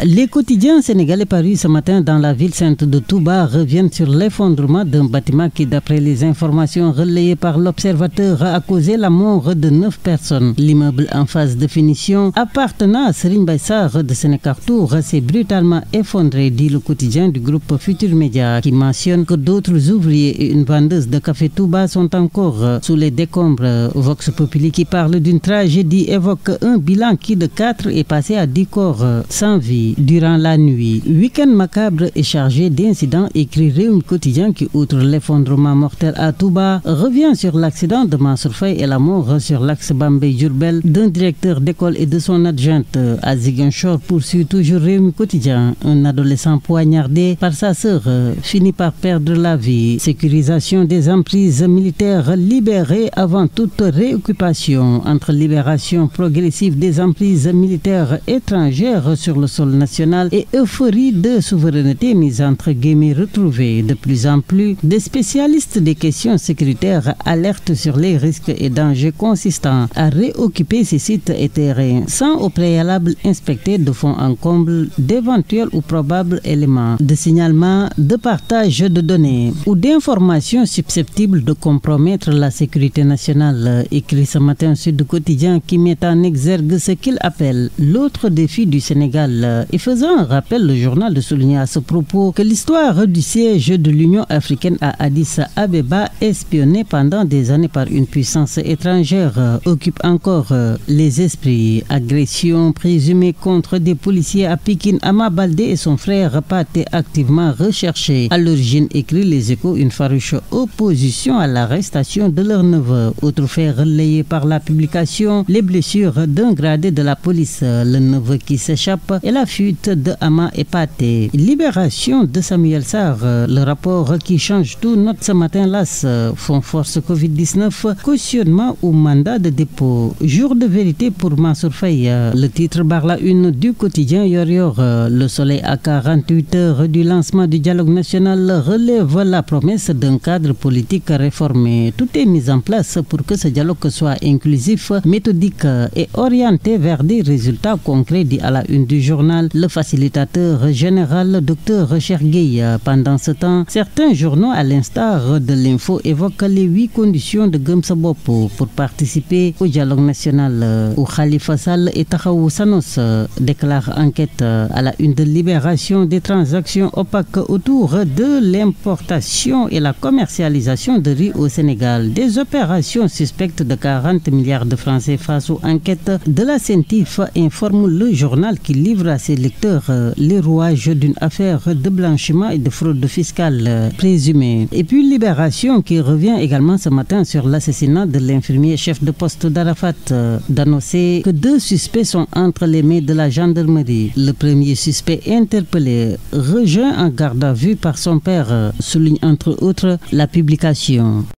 Les quotidiens sénégalais parus ce matin dans la ville sainte de Touba reviennent sur l'effondrement d'un bâtiment qui, d'après les informations relayées par l'Observateur, a causé la mort de 9 personnes. L'immeuble en phase de finition appartenant à Serigne Mbaye Sarr de Sénécartour s'est brutalement effondré, dit le quotidien du groupe Futur Média, qui mentionne que d'autres ouvriers et une vendeuse de café Touba sont encore sous les décombres. Vox Populi, qui parle d'une tragédie, évoque un bilan qui de 4 est passé à 10 corps sans vie durant la nuit. Week-end macabre et chargé d'incidents, écrit Réumi Quotidien, qui, outre l'effondrement mortel à Touba, revient sur l'accident de Mansour Faye et la mort sur l'axe Bambey-Diourbel d'un directeur d'école et de son adjointe. À Ziguinchor, poursuit toujours Réumi Quotidien, un adolescent poignardé par sa sœur finit par perdre la vie. Sécurisation des emprises militaires libérées avant toute réoccupation. Entre libération progressive des emprises militaires étrangères sur le sol national et euphorie de souveraineté mise entre guillemets retrouvée, de plus en plus de spécialistes des questions sécuritaires alertent sur les risques et dangers consistants à réoccuper ces sites et terrains sans au préalable inspecter de fond en comble d'éventuels ou probables éléments de signalement, de partage de données ou d'informations susceptibles de compromettre la sécurité nationale, écrit ce matin Sud Quotidien, qui met en exergue ce qu'il appelle l'autre défi du Sénégal. Et faisant un rappel, le journal de souligner à ce propos que l'histoire du siège de l'Union africaine à Addis Abeba, espionné pendant des années par une puissance étrangère, occupe encore les esprits. Agression présumée contre des policiers à Pikine, Ama Baldé et son frère Pathé activement recherchés. À l'origine, écrit Les Échos, une farouche opposition à l'arrestation de leur neveu. Autre fait relayé par la publication, les blessures d'un gradé de la police, le neveu qui s'échappe et la fuite de Ama et Pathé. Libération de Samuel Sarr, le rapport qui change tout, note ce matin l'AS. Fonds Force Covid-19, cautionnement ou mandat de dépôt. Jour de vérité pour Mansour Faye. Le titre barre la une du quotidien Yor. Le Soleil, à 48 heures du lancement du dialogue national, relève la promesse d'un cadre politique réformé. Tout est mis en place pour que ce dialogue soit inclusif, méthodique et orienté vers des résultats concrets, dit à la une du journal le facilitateur général Dr Cheikh Gueye. Pendant ce temps, certains journaux, à l'instar de l'Info, évoquent les 8 conditions de Gëm Sa Bopp pour participer au dialogue national. Où Khalifa Sall et Taxawu Sanos déclarent enquête à la une de Libération des transactions opaques autour de l'importation et la commercialisation de riz au Sénégal. Des opérations suspectes de 40 milliards de francs CFA sous enquête de la CENTIF, informe le journal qui livre à ses lecteurs les rouages d'une affaire de blanchiment et de fraude fiscale présumée. Et puis Libération qui revient également ce matin sur l'assassinat de l'infirmier chef de poste d'Arafat, d'annoncer que 2 suspects sont entre les mains de la gendarmerie. Le premier suspect interpellé rejoint en garde à vue par son père, souligne entre autres la publication.